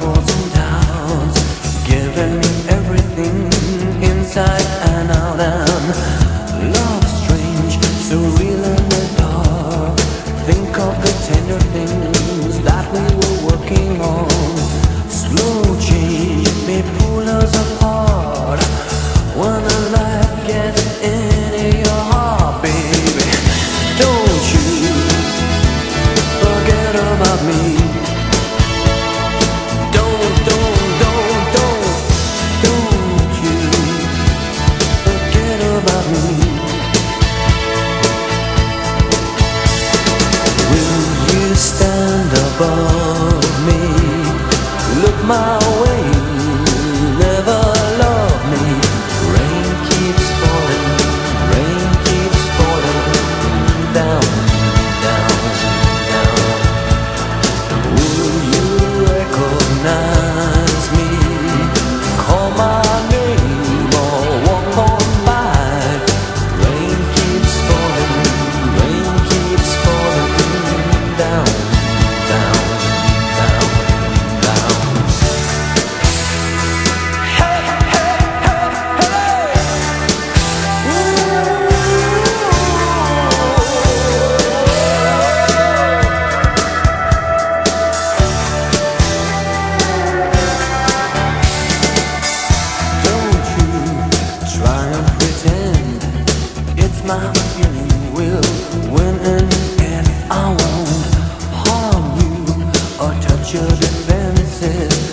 troubles and doubts, giving me everything inside and out. And love strange, so real in the dark. Think of the tender things that we were working on. Slow change may pull us apart when the light gets into your heart, baby. Don't you forget about me. Don't you forget about me. Will you stand above me? Look my way, never love me. Rain keeps falling down, down, down. Will you recognize me? Call my name or walk on by. Rain keeps falling down, down, down, down. Don't you try and pretend it's my feeling will win in the end. I won't harm you or touch your defenses.